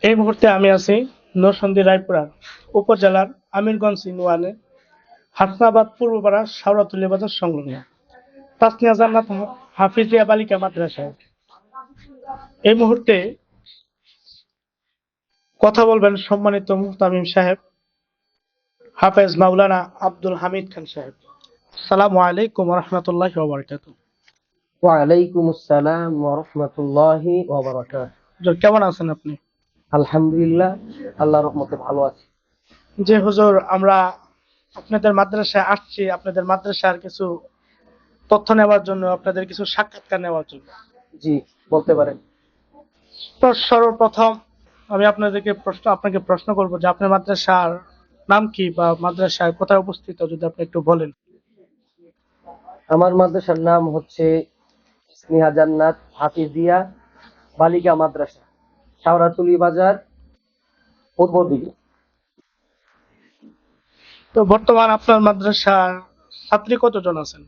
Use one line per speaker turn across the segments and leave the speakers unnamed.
এই মুহূর্তে আমি আছি নরসিংদী রায়পুরা উপজেলার আমিরগঞ্জ ইউনিয়নে হাসনাবাদ পূর্বপাড়া শাওরাতুলি বাজার সংলগ্ন তাসনিয়া জান্নাত হাফিজিয়া বালিকা মাদ্রাসায় এই মুহূর্তে কথা বলবেন সম্মানিত মুহতামিম সাহেব হাফেজ মাওলানা আব্দুল হামিদ খান সাহেব। আসসালামু আলাইকুম রহমতুল্লাহি ওয়া বারাকাতুহু।
ওয়ালাইকুম আসসালাম ওয়া রাহমাতুল্লাহি ওয়া বারাকাতুহু।
হুজুর কেমন আছেন আপনি?
আলহামদুলিল্লাহ, আল্লাহর রহমতে ভালো আছি।
যে হুজুর আমরা আপনাদের মাদ্রাসায় আসছি আপনাদের মাদ্রাসার কিছু তথ্য নেওয়ার জন্য, আপনাদের কিছু সাক্ষাৎকার নেওয়ার জন্য।
জি, বলতে পারেন।
তো সর্বপ্রথম আমি আপনাকে প্রশ্ন করব যে আপনার মাদ্রাসার নাম কি বা মাদ্রাসায় কোথায় অবস্থিত, যদি আপনি একটু বলেন।
আমার মাদ্রাসার নাম হচ্ছে স্নেহা জান্নাত হাফিজিয়া বালিকা মাদ্রাসা, শাওরাতুলি বাজার, পূর্ব দিকে।
তো বর্তমান আপনার মাদ্রাসার ছাত্রী কতজন আছেন?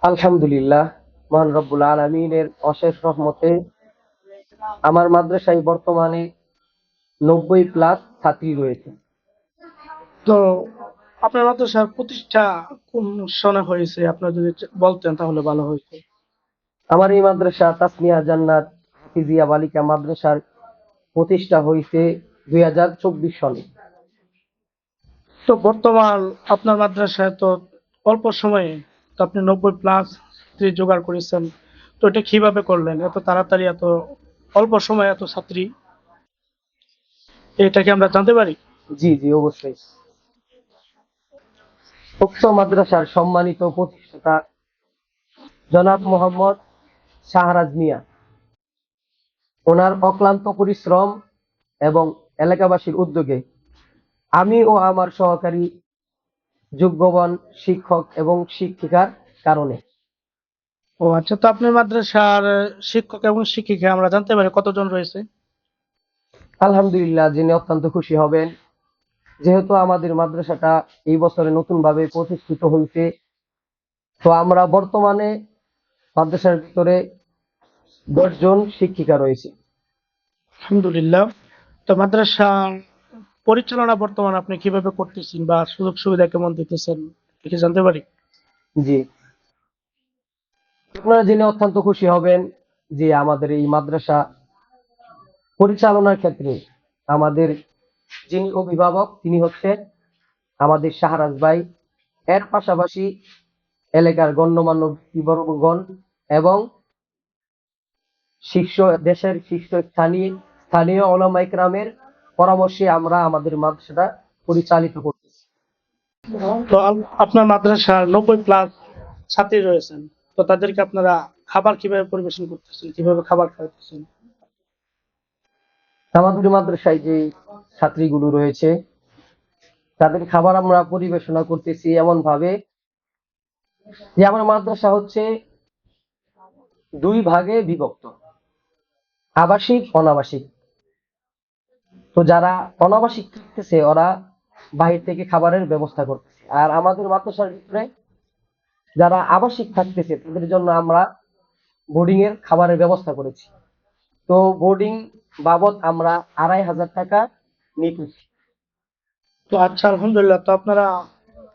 আলহামদুলিল্লাহ, মহান রব্বুল আলামিনের অশেষ রহমতে আমার মাদ্রাসায় বর্তমানে 90+ ছাত্রী রয়েছে।
তো আপনার মাদ্রাসার প্রতিষ্ঠা কোন সনে হয়েছে, আপনার যদি বলতেন তাহলে ভালো হতো।
আমার এই মাদ্রাসা তাসনিয়া জান্নাত হাফিজিয়া বালিকা মাদ্রাসার প্রতিষ্ঠা হয়েছে 2024 সালে।
তো বর্তমান আপনার মাদ্রাসায় তো অল্প সময়ে তো আপনি 90+ ছাত্রী জোগাড় করেছেন, তো এটা কিভাবে করলেন এত তাড়াতাড়ি, এত অল্প সময়ে এত ছাত্রী? এটা কি আমরা জানতে পারি?
জি জি, অবশ্যই। উক্ত মাদ্রাসার সম্মানিত প্রতিষ্ঠাতা জনাব মোহাম্মদ শাহরাজ মিয়া, ওনার অক্লান্ত পরিশ্রম এবং এলাকাবাসীর উদ্যোগে আমি ও আমার সহকারী যোগ্যবান শিক্ষক এবং শিক্ষিকার কারণে।
ও আচ্ছা, তো আপনার মাদ্রাসার শিক্ষক এবং শিক্ষিকা আমরা জানতে পারি কতজন রয়েছে?
আলহামদুলিল্লাহ, জেনে অত্যন্ত খুশি হবেন, যেহেতু আমাদের মাদ্রাসাটা এই বছরে নতুন ভাবে প্রতিষ্ঠিত হয়েছে, তো আমরা বর্তমানে মাদ্রাসার ভিতরে 10 জন শিক্ষিকা রয়েছে।
আলহামদুলিল্লাহ। তো মাদ্রাসা পরিচালনা বর্তমানে আপনি কিভাবে করতেছেন বা সুযোগ সুবিধা কেমন দিতেছেন, এটা কি জানতে পারি?
জি, আপনারা জেনে অত্যন্ত খুশি হবেন যে আমাদের এই মাদ্রাসা পরিচালনার ক্ষেত্রে আমাদের যিনি অভিভাবক তিনি হচ্ছেন আমাদের শাহরাজ ভাই। এর পাশাপাশি এলাকার গণ্যমান্য ব্যক্তিবর্গগণ এবং শীর্ষ দেশের স্থানীয় ওলামা ইকরামের পরামর্শে আমরা আমাদের মাদ্রাসাটা পরিচালিত করতেছি।
তো আপনার মাদ্রাসার 90+ ছাত্রী রয়েছেন, তো তাদেরকে আপনারা খাবার কিভাবে পরিবেশন করতেছেন, কিভাবে খাবার খাওয়াতেছেন?
আমাদের মাদ্রাসায় যে ছাত্রীগুলো রয়েছে তাদের খাবার আমরা পরিবেশনা করতেছি এমন ভাবে যে আমার মাদ্রাসা হচ্ছে 2 ভাগে বিভক্ত, আবাসিক অনাবাসিক। তো যারা অনাবাসিক থাকতেছে ওরা বাহির থেকে খাবারের ব্যবস্থা করতেছে, আর আমাদের মাদ্রাসার ভিতরে যারা আবাসিক থাকতেছে তাদের জন্য আমরা বোর্ডিং এর খাবারের ব্যবস্থা করেছি। তো বোর্ডিং বাবদ আমরা 2500 টাকা নিতেছি।
তো আচ্ছা, আলহামদুলিল্লাহ। তো আপনারা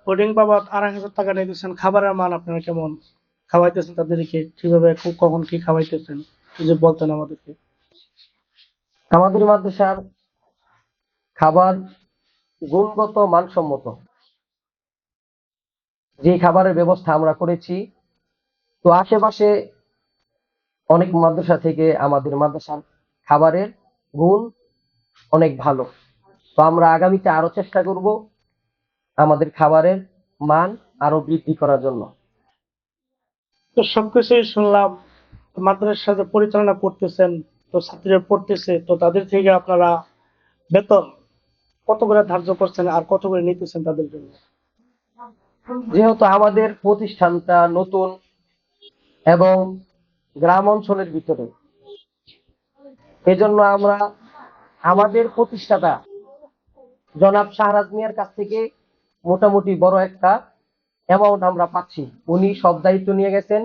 বোর্ডিং বাবদ 2500 টাকা নিতেছেন, খাবারের মান আপনারা কেমন খাওয়াইতেছেন তাদেরকে, কিভাবে কখন কি খাওয়াইতেছেন, যদি বলতেন আমাদেরকে।
আমাদের মাদ্রাসার খাবার গুণগত মানসম্মত যে খাবারের ব্যবস্থা আমরা করেছি, তো আশেপাশে অনেক মাদ্রাসা থেকে আমাদের মাদ্রাসার খাবারের গুণ অনেক ভালো। তো আমরা আগামীতে আরো চেষ্টা করব আমাদের খাবারের মান আরো বৃদ্ধি করার জন্য।
তো সবকিছুই শুনলাম, তো মাদ্রাসা যে পরিচালনা করতেছেন, তো ছাত্রীরা পড়তেছে, তো তাদের থেকে আপনারা বেতন কত করে ধার্য করছেন আর কত করে নিতেছেন তাদের জন্য?
যেহেতু আমাদের প্রতিষ্ঠানটা নতুন এবং গ্রাম অঞ্চলের ভিতরে, এজন্য আমরা আমাদের প্রতিষ্ঠাতা জনাব শাহরাজ মিয়ার কাছ থেকে মোটামুটি বড় একটা অ্যামাউন্ট আমরা পাচ্ছি। উনি সব দায়িত্ব নিয়ে গেছেন।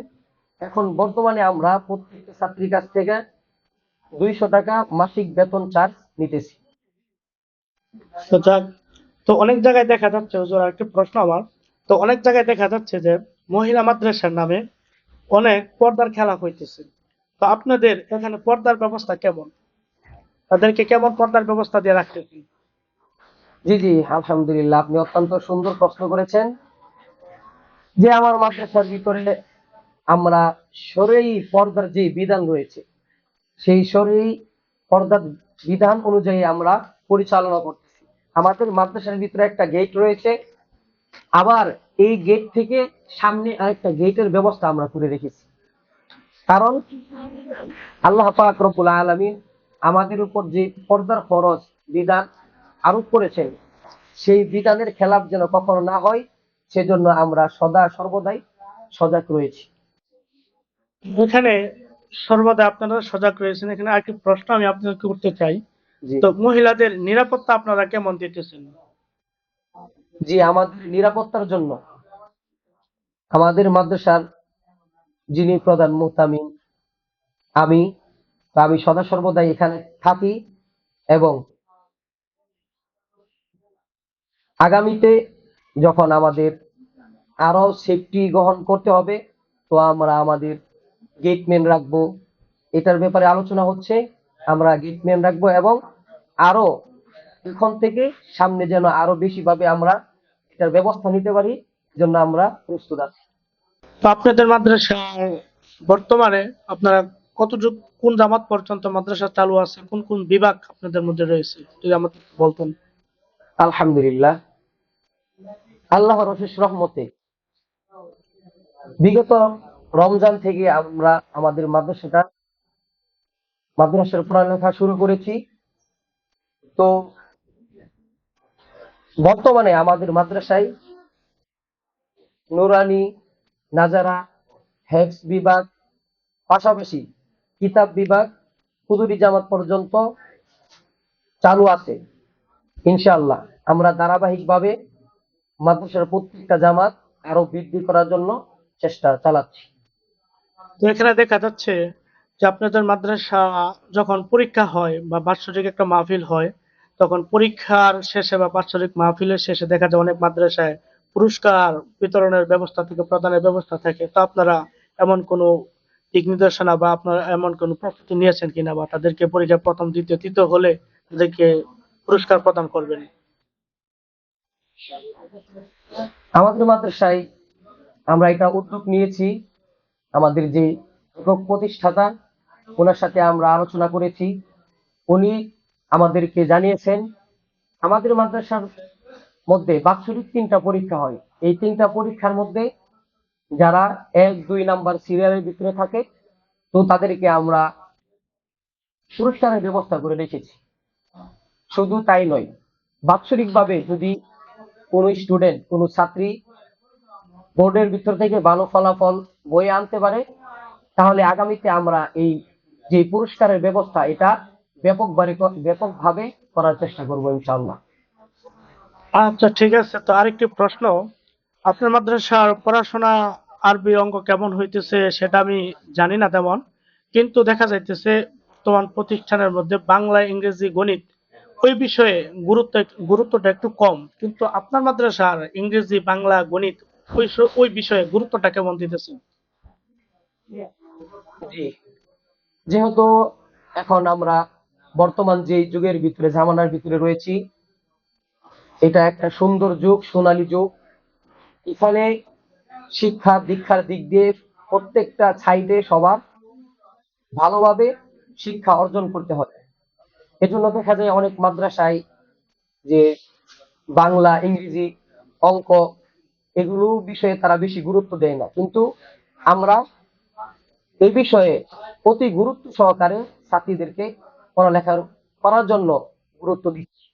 এখন বর্তমানে আমরা প্রত্যেকটা ছাত্রীর কাছ থেকে 200 টাকা মাসিক বেতন চার্জ নিতেছি।
তো যাক, তো অনেক জায়গায় দেখা যাচ্ছে হুজুর, আরেকটি প্রশ্ন আমার, তো অনেক জায়গায় দেখা যাচ্ছে যে মহিলা মাদ্রাসার নামে অনেক পর্দার খেলা হইতেছে। তো আপনাদের এখানে পর্দার ব্যবস্থা কেমন? তাদেরকে কেমন পর্দার ব্যবস্থা দিয়ে রাখতেছেন?
জি জি, আলহামদুলিল্লাহ, আপনি অত্যন্ত সুন্দর প্রশ্ন করেছেন। যে আমার মাদ্রাসার ভিতরে আমরা শরঈ পর্দার যে বিধান রয়েছে, সেই শরঈ পর্দার বিধান অনুযায়ী আমরা পরিচালনা করতেছি। আমাদের মাদ্রাসার ভিতরে একটা গেট রয়েছে, আবার এই গেট থেকে সামনে আরেকটা গেটের ব্যবস্থা আমরা করে রেখেছি। কারণ আল্লাহ পাক রব্বুল আলামিন আমাদের উপর যে পর্দার ফরজ বিধান আরোপ করেছেন, সেই বিধানের খেলাপ যেন কখনো না হয়, সেজন্য আমরা সদা সর্বদাই সজাগ রয়েছি।
এখানে সর্বদা আপনারা সজাগ রয়েছেন, এখানে আরেকটি প্রশ্ন আমি আপনাকে করতে চাই।
জি
তো মহিলাদের নিরাপত্তা আপনারা কেমন দিতেছেন?
জি, আমাদের নিরাপত্তার জন্য আমাদের মাদ্রাসার যিনি প্রধান মুহতামিম, আমি আমি সদা সর্বদাই এখানে থাকি, এবং আগামীতে যখন আমাদের আরো সেফটি গ্রহণ করতে হবে, তো আমরা আমাদের গেটম্যান রাখবো। এটার ব্যাপারে আলোচনা হচ্ছে, আমরা গেটম্যান রাখবো, এবং আরো এখন থেকে সামনে যেন আরো বেশি ভাবে আমরা এটার ব্যবস্থা নিতে পারি, জন্য আমরা প্রস্তুত আছি।
তো আপনাদের মাদ্রাসায় বর্তমানে আপনারা কতটুকু, কোন জামাত পর্যন্ত মাদ্রাসা চালু আছে, কোন কোন বিভাগ আপনাদের মধ্যে রয়েছে, যদি আমাদের একটু বলতেন।
আলহামদুলিল্লাহ, আল্লাহর অশেষ রহমতে বিগত রমজান থেকে আমরা আমাদের মাদ্রাসার পড়ালেখা শুরু করেছি। তো বর্তমানে আমাদের মাদ্রাসায় নুরানি, নাজারা, হেফজ বিভাগ, পাশাপাশি কিতাব বিভাগ, হুজুরি জামাত পর্যন্ত চালু আছে। ইনশাআল্লাহ আমরা ধারাবাহিকভাবে মাদ্রাসার প্রত্যেকটা জামাত আরো বৃদ্ধি করার জন্য চেষ্টা চালাচ্ছি।
তো এখানে দেখা যাচ্ছে যে আপনাদের মাদ্রাসা যখন পরীক্ষা হয় বা বাৎসরিক একটা মাহফিল হয়, তখন পরীক্ষার শেষে বা বাৎসরিক মাহফিলের শেষে দেখা যায় অনেক মাদ্রাসায় পুরস্কার বিতরণের ব্যবস্থা থেকে প্রদানের ব্যবস্থা থাকে। তো আপনারা এমন কোনো দিক নির্দেশনা বা আপনারা এমন কোনো প্রস্তুতি নিয়েছেন কিনা, বা তাদেরকে পরীক্ষা প্রথম, দ্বিতীয়, তৃতীয় হলে তাদেরকে পুরস্কার প্রদান করবেন?
আমাদের মাদ্রাসায় আমরা এটা উদ্যোগ নিয়েছি। আমাদের যে শিক্ষক প্রতিষ্ঠাতা, ওনার সাথে আমরা আলোচনা করেছি। উনি আমাদেরকে জানিয়েছেন আমাদের মাদ্রাসার মধ্যে বাৎসরিক 3টা পরীক্ষা হয়। এই 3টা পরীক্ষার মধ্যে যারা 1-2 নাম্বার সিরিয়ালের ভিতরে থাকে, তো তাদেরকে আমরা পুরস্কারের ব্যবস্থা করে রেখেছি। শুধু তাই নয়, বাৎসরিক ভাবে যদি কোনো স্টুডেন্ট, কোনো ছাত্রী বোর্ডের ভিতর থেকে ভালো ফলাফল বয়ে আনতে পারে, তাহলে আগামীতে আমরা এই যে পুরস্কারের ব্যবস্থা, এটা ব্যাপকভাবে করার চেষ্টা করবো ইনশাআল্লাহ।
আচ্ছা, ঠিক আছে। তো আরেকটি প্রশ্ন, আপনার মাদ্রাসার পড়াশোনা আরবি অঙ্ক কেমন হইতেছে সেটা আমি জানি না তেমন, কিন্তু দেখা যাইতেছে বর্তমান প্রতিষ্ঠানের মধ্যে বাংলা, ইংরেজি, গণিত ওই বিষয়ে গুরুত্বটা একটু কম, কিন্তু আপনার মাদ্রাসার ইংরেজি, বাংলা, গণিত ওই বিষয়ে গুরুত্বটা কেমন দিতেছে?
জি, যেহেতু এখন আমরা বর্তমান যে যুগের ভিতরে, জামানার ভিতরে রয়েছি, এটা একটা সুন্দর যুগ, সোনালী যুগ। এখানে শিক্ষা দীক্ষার দিক দিয়ে প্রত্যেকটা সাইডে সবার ভালোভাবে শিক্ষা অর্জন করতে হয়। এজন্য দেখা যায় অনেক মাদ্রাসায় যে বাংলা, ইংরেজি, অঙ্ক, এগুলো বিষয়ে তারা বেশি গুরুত্ব দেয় না, কিন্তু আমরা এই বিষয়ে অতি গুরুত্ব সহকারে ছাত্রীদেরকে পড়ালেখা করার জন্য গুরুত্ব দিচ্ছি।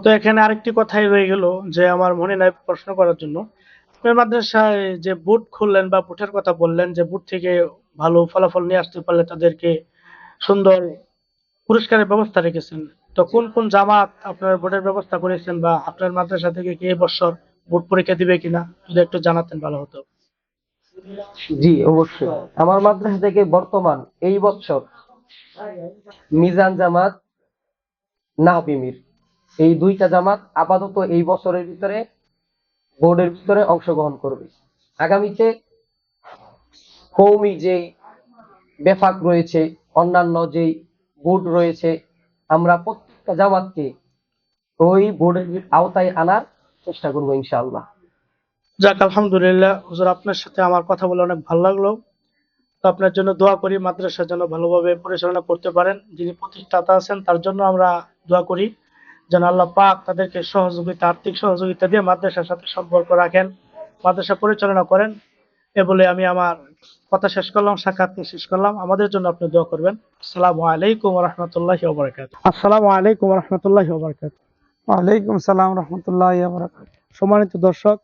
তো এখানে আরেকটি কথাই রয়ে গেল, যে আমার মনে নাই প্রশ্ন করার জন্য। আপনার মাদ্রাসায় যে বুট খুললেন বা বুটের কথা বললেন, যে বুট থেকে ভালো ফলাফল নিয়ে আসতে পারলে তাদেরকে সুন্দর পুরস্কারের ব্যবস্থা রেখেছেন। তো কোন কোন জামাত আপনার বোর্ডের ব্যবস্থা করেছেন, বা আপনার মাদ্রাসা থেকে কি এবছর বোর্ড পরীক্ষা দিবে কিনা, যদি একটু জানাতেন ভালো হতো।
জি অবশ্যই, আমার মাদ্রাসা থেকে বর্তমান এই বছর মিজান জামাত, নাহবিমির, এই দুইটা জামাত আপাতত এই বছরের ভিতরে বোর্ডের ভিতরে অংশগ্রহণ করবে। আগামীতে কৌমি যে বেফাক রয়েছে, অন্যান্য যে বোর্ড রয়েছে, আমরা প্রত্যেকটা জামাতকে ওই বোর্ডের আওতায় আনার চেষ্টা করবো ইনশাআল্লাহ।
যাক, আলহামদুলিল্লাহ হুজুর, আপনার সাথে আমার কথা বলে অনেক ভালো লাগলো। তো আপনার জন্য দোয়া করি, মাদ্রাসার জন্য ভালোভাবে পরিচালনা করতে পারেন। যিনি প্রতিষ্ঠাতা আছেন তার জন্য আমরা দোয়া করি যেন আল্লাহ পাক তাদেরকে সহযোগিতা, আর্থিক সহযোগিতা দিয়ে মাদ্রাসার সাথে সম্পর্ক রাখেন, মাদ্রাসা পরিচালনা করেন। এ বলে আমি আমার কথা শেষ করলাম, সাক্ষাৎ শেষ করলাম। আমাদের জন্য আপনি দোয়া করবেন। আসসালামু আলাইকুম রহমতুল্লাহি ওয়া বারাকাতুহু। আসসালামু আলাইকুম রহমতুল্লাহি ওয়া বারাকাতুহু।
ওয়ালাইকুম সালাম রহমতুল্লাহ বারাকাত।
সম্মানিত দর্শক,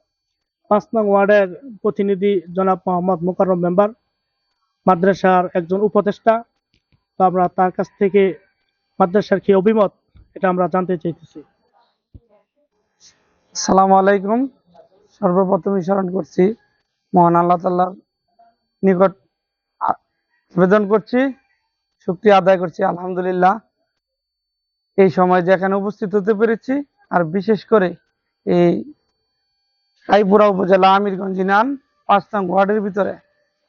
5 নং ওয়ার্ডের প্রতিনিধি জনাব মোহাম্মদ মোকাররম মেম্বার, মাদ্রাসার একজন উপদেষ্টা। তো আমরা তার কাছ থেকে মাদ্রাসার কি অভিমত এটা আমরা জানতে চাইতেছি।
আসসালামু আলাইকুম। সর্বপ্রথমে স্মরণ করছি মহান আল্লাহ তাআলার নিকট আবেদন করছি, শুকরিয়া আদায় করছি আলহামদুলিল্লাহ এই সময় যেখানে উপস্থিত হতে পেরেছি। আর বিশেষ করে এই রায়পুরা উপজেলা আমিরগঞ্জ ইউনিয়ন 5 নং ওয়ার্ডের ভিতরে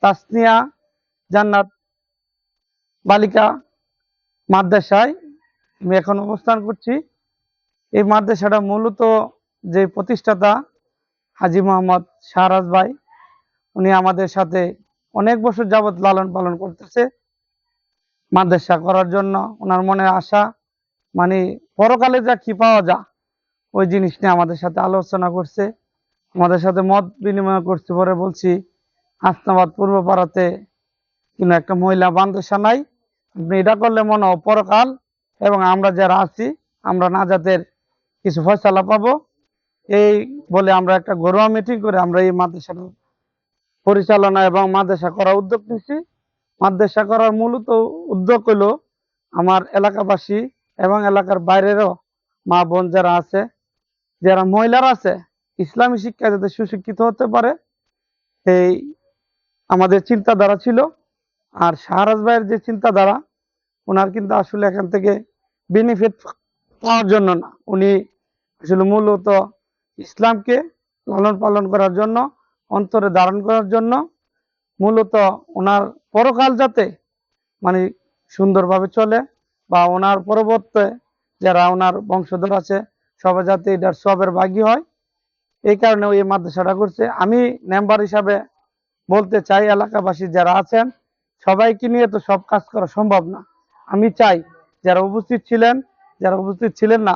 তাসনিয়া জান্নাত বালিকা মাদ্রাসায় আমি এখন অবস্থান করছি। এই মাদ্রাসাটা মূলত যে প্রতিষ্ঠাতা হাজী মোহাম্মদ শাহরাজ ভাই, উনি আমাদের সাথে অনেক বছর যাবৎ লালন পালন করতেছে মাদ্রাসা করার জন্য। ওনার মনে আশা, মানে পরকালে যা কি পাওয়া যায় ওই জিনিস নিয়ে আমাদের সাথে আলোচনা করছে, আমাদের সাথে মত বিনিময় করছে। পরে বলছি হাসনাবাদ পূর্ব পাড়াতে কিন্তু একটা মহিলা মাদ্রাসা নাই, আপনি এটা করলে মনে হয় পরকাল এবং আমরা যারা আছি আমরা নাজাতের কিছু ফয়সালা পাবো। এই বলে আমরা একটা ঘরোয়া মিটিং করে আমরা এই মাদ্রাসার পরিচালনা এবং মাদ্রাসা করার উদ্যোগ নিচ্ছি। মাদ্রাসা করার মূলত উদ্যোগ হলো আমার এলাকাবাসী এবং এলাকার বাইরেরও মা বোন যারা আছে, যারা মহিলারা আছে, ইসলামী শিক্ষা যাতে সুশিক্ষিত হতে পারে, এই আমাদের চিন্তাধারা ছিল। আর শাহরাজ ভাইয়ের যে চিন্তাধারা, ওনার কিন্তু আসলে এখান থেকে বেনিফিট পাওয়ার জন্য না, উনি আসলে মূলত ইসলামকে লালন পালন করার জন্য, অন্তরে ধারণ করার জন্য, মূলত ওনার পরকাল যাতে মানে সুন্দরভাবে চলে বা ওনার পরবর্তী যারা ওনার বংশধর আছে সবাই যাতে এটার সবের ভাগী হয়, এই কারণে ওই মাদ্রাসাটা করছে। আমি মেম্বার হিসাবে বলতে চাই, এলাকাবাসী যারা আছেন সবাইকে নিয়ে তো সব কাজ করা সম্ভব না। আমি চাই যারা উপস্থিত ছিলেন, যারা উপস্থিত ছিলেন না,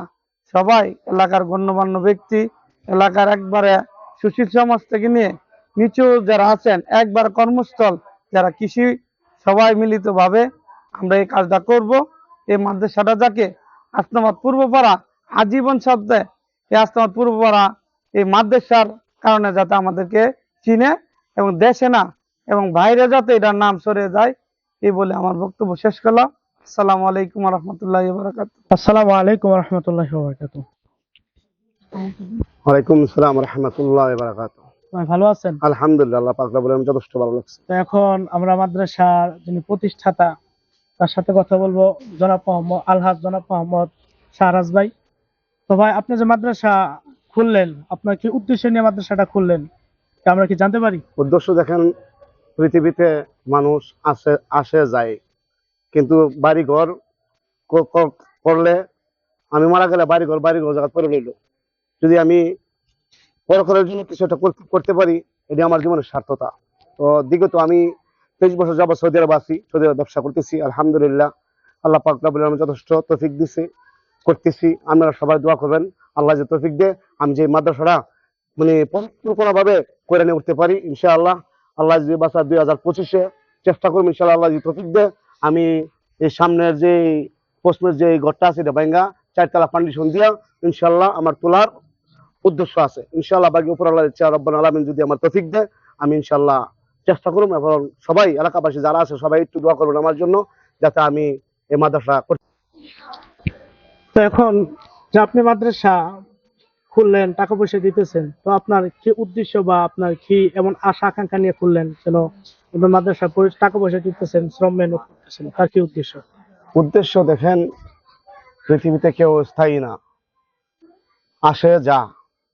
সবাই এলাকার গণ্যমান্য ব্যক্তি, এলাকার একবারে সুশীল সমাজ থেকে নিয়ে নিচু যারা আছেন, একবার কর্মস্থল যারা কৃষি, সবাই মিলিতভাবে আমরা এই কাজটা করব। এই মাদ্রাসাটা যাকে হাসনাবাদ পূর্বপাড়া আজীবন শব্দে, এই হাসনাবাদ পূর্বপাড়া এই মাদ্রাসার কারণে যাতে আমাদেরকে চিনে এবং দেশে না এবং বাইরে যাতে এটার নাম সরে যায়, এই বলে আমার বক্তব্য শেষ করলাম। আসসালামু আলাইকুম রহমতুল্লাহ বারাকাতুহু।
আসসালামু আলাইকুম রহমতুল্লাহি ওয়া বারাকাতুহু।
ওয়ালাইকুম আসসালাম রাহমাতুল্লাহি ওয়া বারাকাতুহু।
ভাই ভালো আছেন?
আলহামদুলিল্লাহ, আল্লাহ পাক রব্বুল আলামিন যথেষ্ট ভালো লাগছে।
তো এখন আমরা মাদ্রাসার যিনি প্রতিষ্ঠাতা তার সাথে কথা বলবো, জনাব মোহাম্মদ শাহরাজ ভাই। তো ভাই, আপনি যে মাদ্রাসা খুললেন, আপনার কি উদ্দেশ্য নিয়ে মাদ্রাসাটা খুললেন তা আমরা কি জানতে পারি?
উদ্দেশ্য দেখেন, পৃথিবীতে মানুষ আসে যায়, কিন্তু বাড়িঘর করলে, আমি মারা গেলে বাড়িঘর জায়গা করে রইল। যদি আমি পরকালের জন্য কিছু একটা করতে পারি, এটা আমার জীবনের সার্থকতা। তো বিগত আমি 23 বছর যাবত সৌদি আরব আছি, সৌদি আরব ব্যবসা করতেছি আলহামদুলিল্লাহ। আল্লাহ পাক রব্বুল আলামিন যথেষ্ট তৌফিক দিছে, করতেছি। আপনারা সবাই দোয়া করবেন আল্লাহ যে তৌফিক দে, আমি যে মাদ্রাসাটা মানে পরিকল্পনাভাবে করে নিয়ে উঠতে পারি ইনশাআল্লাহ। আল্লাহ যদি বাসা 2025-এ চেষ্টা করবো ইনশাআল্লাহ। আল্লাহ যদি তৌফিক দে, আমি এই সামনের যে প্রশ্নের যে ঘরটা আছে এটা ভাঙ্গা 4 তলা ফাউন্ডেশন দিয়া ইনশাআল্লাহ আমার তোলার উদ্দেশ্য আছে ইনশাআল্লাহ। বাকি উপর আল্লাহ ইচ্ছা, রব্বুল আলামিন যদি আমার তৌফিক দেয়, আমি ইনশাআল্লাহ চেষ্টা করব। এবং সবাই এলাকাবাসী যারা আছে সবাই একটু দোয়া করবেন আমার জন্য, যাতে আমি এই মাদ্রাসা করতে।
তো এখন যে আপনি মাদ্রাসা খুললেন, টাকা পয়সা দিতেছেন, তো আপনার কি উদ্দেশ্য বা আপনার কি এমন আশা আকাঙ্ক্ষা নিয়ে খুললেন যেন আপনার মাদ্রাসা টাকা পয়সা দিতেছেন, শ্রম মেহনত করতেছেন, তার কি উদ্দেশ্য?
উদ্দেশ্য দেখেন, পৃথিবীতে কেউ স্থায়ী না, আসে যা,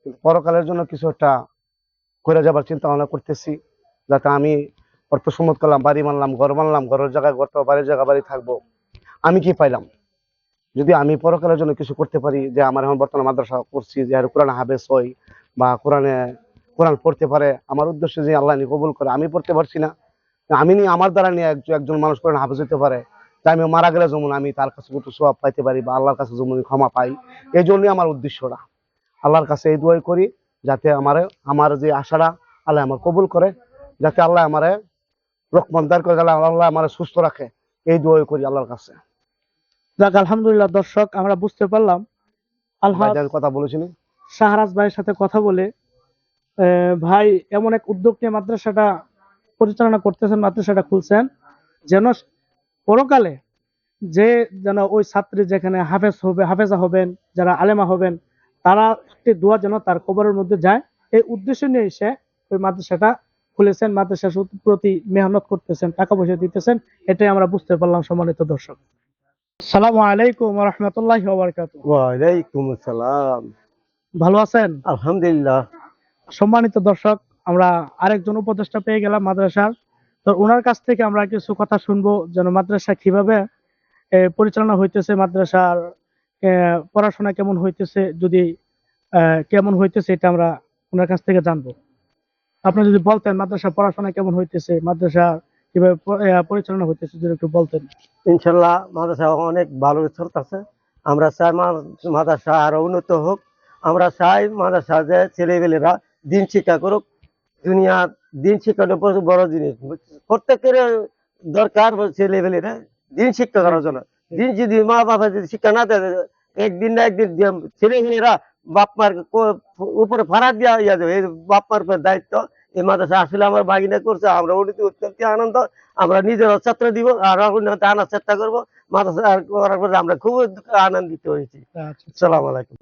কিন্তু পরকালের জন্য কিছু একটা করে যাবার চিন্তা ভাবনা করতেছি, যাতে আমি অর্থ সম্পদ করলাম, বাড়ি মানলাম, ঘর মানলাম, ঘরের জায়গায় ঘর তো বাড়ির জায়গা বাড়ি থাকবো, আমি কি পাইলাম? যদি আমি পরকালের জন্য কিছু করতে পারি, যে আমার এখন বর্তমানে মাদ্রাসা করছি, যে আর কোরআন হাফেজ হয় বা কোরআন পড়তে পারে, আমার উদ্দেশ্য যে আল্লাহ নি কবুল করে, আমি পড়তে পারছি না, আমি নিয়ে আমার দ্বারা নিয়ে একজন মানুষ কোরআন হাফেজ হতে পারে, তাই আমি মারা গেলে যেমন আমি তার কাছে একটু সওয়াব পাইতে পারি বা আল্লাহর কাছে যেমন ক্ষমা পাই। এই জন্যই আমার উদ্দেশ্যটা। আল্লাহর কাছে এই দোয়াই করি, যাতে আমার যে আশাটা আল্লাহ আমার কবুল করে, যাতে আল্লাহ আমারে রহমতদার করে, আল্লাহ আমার সুস্থ রাখে, এই দোয়াই করি আল্লাহর কাছে।
যাক, আলহামদুলিল্লাহ দর্শক, আমরা বুঝতে পারলাম আলহাজ
ভাইজান কথা বলেছিনি।
শাহরাজ ভাইয়ের সাথে কথা বলে ভাই এমন এক উদ্যোগ নিয়ে মাদ্রাসাটা পরিচালনা করতেছেন, মাদ্রাসাটা খুলছেন, যেন পরকালে যে যেন ওই ছাত্রী যেখানে হাফেজা হবেন, যারা আলেমা হবেন, তারা একটি দোয়া যেন তার কবরের মধ্যে যায়, এই উদ্দেশ্য নিয়ে এসে ওই মাদ্রাসাটা খুলেছেন, মাদ্রাসার প্রতি মেহনত করতেছেন, টাকা পয়সা দিতেছেন। এটাই আমরা বুঝতে পারলাম সম্মানিত দর্শক। আসসালামু আলাইকুম ওয়া রাহমাতুল্লাহি ওয়া বারাকাতুহু।
ওয়ালাইকুম আসসালাম।
ভালো আছেন?
আলহামদুলিল্লাহ।
সম্মানিত দর্শক, আমরা আরেকজন উপদেষ্টা পেয়ে গেলাম মাদ্রাসার। তো ওনার কাছ থেকে আমরা কিছু কথা শুনবো, যেন মাদ্রাসা কিভাবে পরিচালনা হইতেছে, মাদ্রাসার পড়াশোনা কেমন হইতেছে, যদি কেমন হইতেছে এটা আমরা ওনার কাছ থেকে জানবো। আপনি যদি বলতেন মাদ্রাসা পড়াশোনা কেমন হইতেছে, মাদ্রাসা কিভাবে পরিচালনা হইতেছে, যদি একটু বলতেন।
ইনশাল্লাহ মাদ্রাসা অনেক ভালো চলতেছে। আমরা চাই মাদ্রাসা আরো উন্নত হোক। আমরা চাই মাদ্রাসা যে ছেলেমেয়েরা দিন শিক্ষা করুক। দুনিয়া দিন শিক্ষাটা বড় জিনিস, প্রত্যেকের দরকার ছেলেমেয়েরা দিন শিক্ষা করার জন্য। দিন যদি মা বাবা যদি শিক্ষা না দেয়, একদিন না একদিন ছেলেমেয়েরা বাপ মার উপরে ফাড়া দিয়া যাবে। এই বাপ মার দায়িত্ব। এই মাদ্রাসা আসলে আমার বাগিনা করছে, আমরা অত্যন্ত আনন্দ। আমরা নিজের ছাত্র দিব আর আনার চেষ্টা করবো। মাদ্রাসা করার পরে আমরা খুব আনন্দিত হয়েছি।
আচ্ছা।
আসসালামু আলাইকুম।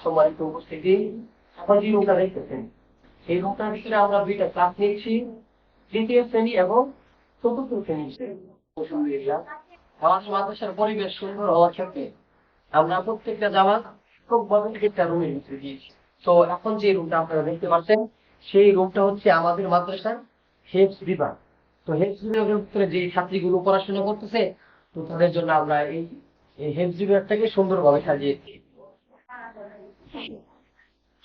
সম্মানিত উপস্থিতি, এখন যে রুমটা দেখতেছেন, এই রুমটার ভিতরে আমরা দুইটা ক্লাস নিচ্ছি, তৃতীয় শ্রেণী এবং চতুর্থ শ্রেণী। আলহামদুলিল্লাহ, আমাদের মাদ্রাসার পরিবেশ সুন্দর হওয়ার ক্ষেত্রে আমরা প্রত্যেকটা জামাত খুব বড় একটা রুমের ভিতরে দিয়েছি। তো এখন যে রুমটা আপনারা দেখতে পাচ্ছেন, সেই রুমটা হচ্ছে আমাদের মাদ্রাসার হেফজ বিভাগ। তো হেফজ বিভাগের ভিতরে যে ছাত্রীগুলো পড়াশোনা করতেছে, তো তাদের জন্য আমরা এই এই হেফজ বিভাগটাকে সুন্দরভাবে সাজিয়েছি।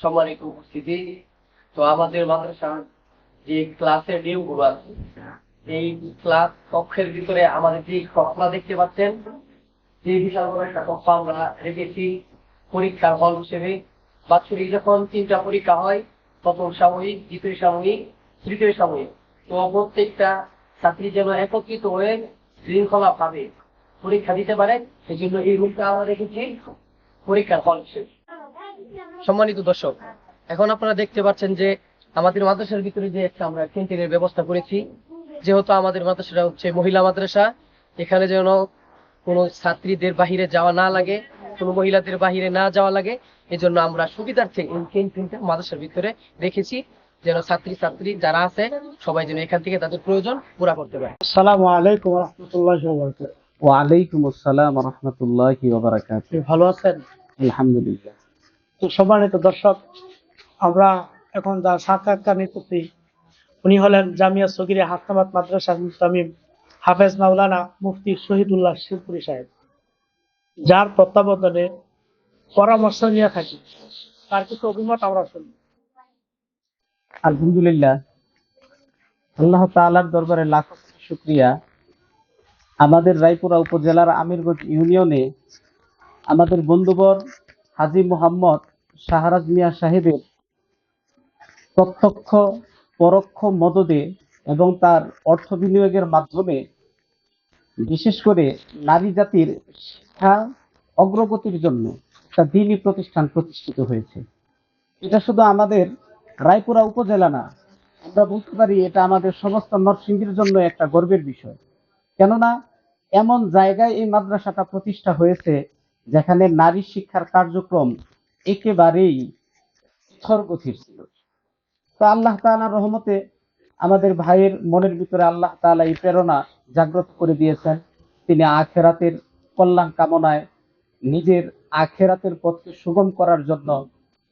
সম্মানিত উপস্থিতি, তো আমাদের মাদ্রাসার যে ক্লাসের নিয়মগুলো আছে, এই ক্লাস কক্ষের ভিতরে আমাদের যে কক্ষটা দেখতে পাচ্ছেন, যে বিশাল বড় একটা কক্ষ আমরা রেখেছি পরীক্ষার হল হিসেবে। বাৎসরিক যখন 3টা পরীক্ষা হয়, প্রথম সাময়িক, দ্বিতীয় সাময়িক, তৃতীয় সাময়িক, তো প্রত্যেকটা ছাত্রী যেন একত্রিত হয়ে শৃঙ্খলা ভাবে পরীক্ষা দিতে পারে, সেই জন্য এই রুমটা আমরা রেখেছি পরীক্ষার হল হিসেবে। সম্মানিত দর্শক, এখন আপনারা দেখতে পাচ্ছেন যে আমাদের মাদ্রাসার ভিতরে যে একটা আমরা ক্যান্টিনের ব্যবস্থা করেছি। যেহেতু আমাদের মাদ্রাসাটা হচ্ছে মহিলা মাদ্রাসা, এখানে যেন কোনো ছাত্রীদের বাহিরে যাওয়া না লাগে, কোনো মহিলাদের বাহিরে না যাওয়া লাগে, এজন্য আমরা সুবিধার্থে এই ক্যান্টিনটা মাদ্রাসার ভিতরে রেখেছি, যেন ছাত্রী যারা আছে সবাই যেন এখান থেকে তাদের প্রয়োজন পুরা করতে পারে।
আসসালামু আলাইকুম রহমতুল্লাহ বরকাত।
ওয়ালাইকুম আসসালাম রহমতুল্লাহি ওয়া বারাকাতুহু।
ভালো আছেন?
আলহামদুলিল্লাহ।
তো সম্মানিত দর্শক, আমরা এখন যার সাক্ষাৎকার নিতেছি উনি হলেন জামিয়া সগিরা হাসনাবাদ মাদ্রাসার মুস্তামিম হাফেজ মাওলানা মুফতি শহীদুল্লাহ শিবপুরী সাহেব, যার তত্ত্বাবধানে পরামর্শ নিয়ে থাকি। তার কিছু অভিমত আমরা শুনি।
আলহামদুলিল্লাহ, আল্লাহ তাআলার দরবারে লাখ শুকরিয়া। আমাদের রায়পুরা উপজেলার আমিরগঞ্জ ইউনিয়নে আমাদের বন্ধুবর হাজী মোহাম্মদ শাহরাজ মিয়া সাহেবের প্রত্যক্ষ পরোক্ষ মদদে এবং তার অর্থ বিনিয়োগের মাধ্যমে বিশেষ করে নারী জাতির শিক্ষা অগ্রগতির জন্য একটা দ্বীনি প্রতিষ্ঠান প্রতিষ্ঠিত হয়েছে। এটা শুধু আমাদের রায়পুরা উপজেলা না, আমরা বলতে পারি এটা আমাদের সমস্ত নরসিংদীর জন্য একটা গর্বের বিষয়। কেননা এমন জায়গায় এই মাদ্রাসাটা প্রতিষ্ঠা হয়েছে যেখানে নারী শিক্ষার কার্যক্রম একেবারেই স্থরগতির ছিল। তো আল্লাহ তাআলার রহমতে আমাদের ভাইয়ের মনের ভিতরে আল্লাহ তাআলা এই প্রেরণা জাগ্রত করে দিয়েছেন। তিনি আখেরাতের কল্যাণ কামনায় নিজের আখেরাতের পথকে সুগম করার জন্য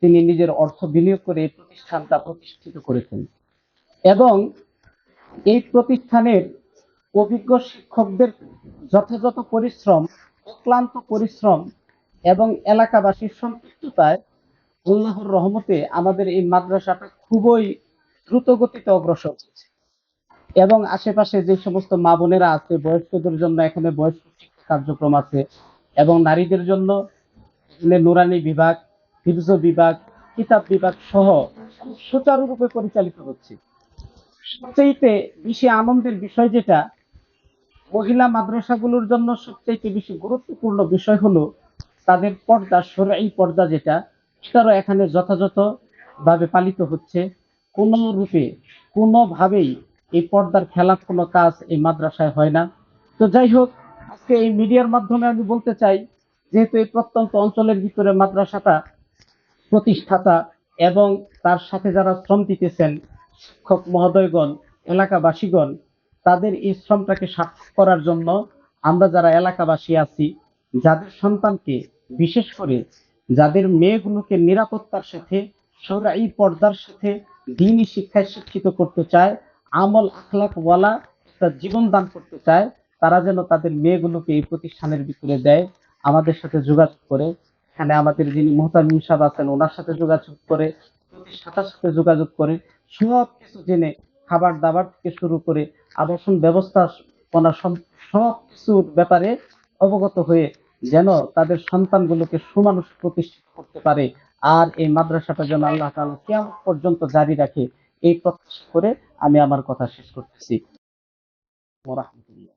তিনি নিজের অর্থ বিনিয়োগ করে এই প্রতিষ্ঠানটা প্রতিষ্ঠিত করেছেন এবং এই প্রতিষ্ঠানের অভিজ্ঞ শিক্ষকদের যথাযথ পরিশ্রম, অক্লান্ত পরিশ্রম এবং এলাকাবাসীর সম্পৃক্ততায় আল্লাহর রহমতে আমাদের এই মাদ্রাসাটা খুবই দ্রুত গতিতে অগ্রসর হচ্ছে এবং আশেপাশে যে সমস্ত মা বোনেরা আছে, বয়স্কদের জন্য এখানে বয়স্ক শিক্ষা কার্যক্রম আছে এবং নারীদের জন্য নুরানি বিভাগ, হিফজ বিভাগ, কিতাব বিভাগ সহ সুচারুরূপে পরিচালিত হচ্ছে। সবচেয়ে বেশি আনন্দের বিষয় যেটা, মহিলা মাদ্রাসাগুলোর জন্য সবচেয়ে বেশি গুরুত্বপূর্ণ বিষয় হলো তাদের পর্দা, শরঈ পর্দা যেটা, সেটারও এখানে যথাযথ ভাবে পালিত হচ্ছে। কোনোভাবেই এই পর্দার খেলাফ কোনো কাজ এই মাদ্রাসায় হয় না। তো যাই হোক, আজকে এই মিডিয়ার মাধ্যমে আমি বলতে চাই, যেহেতু এই প্রত্যন্ত অঞ্চলের ভিতরে মাদ্রাসাটা প্রতিষ্ঠাতা এবং তার সাথে যারা শ্রম দিতেছেন, শিক্ষক মহোদয়গণ, এলাকাবাসীগণ, তাদের এই শ্রমটাকে সার্থক করার জন্য আমরা যারা এলাকাবাসী আছি, যাদের সন্তানকে, বিশেষ করে যাদের মেয়েগুলোকে নিরাপত্তার সাথে, শরঈ পর্দার সাথে দ্বীনি শিক্ষায় শিক্ষিত করতে চায়, আমল আখলাক ওয়ালা একটা জীবন দান করতে চায়, তারা যেন তাদের মেয়েগুলোকে এই প্রতিষ্ঠানের ভিতরে দেয়, আমাদের সাথে যোগাযোগ করে। এখানে আমাদের যিনি মুহতামিম সাহেব আছেন, ওনার সাথে যোগাযোগ করে, প্রতিষ্ঠাতার সাথে যোগাযোগ করে সব কিছু জেনে, খাবার দাবার থেকে শুরু করে আবাসন ব্যবস্থাপনা সব কিছুর ব্যাপারে অবগত হয়ে যেন তাদের সন্তানগুলোকে সুমানুষ প্রতিষ্ঠিত করতে পারে আর এই মাদ্রাসাটা যেন আল্লাহ তাআলা কিয়ামত পর্যন্ত জারি রাখে, এই প্রত্যাশা করে আমি আমার কথা শেষ করতেছি। ওয়া রাহমাতুল্লাহ।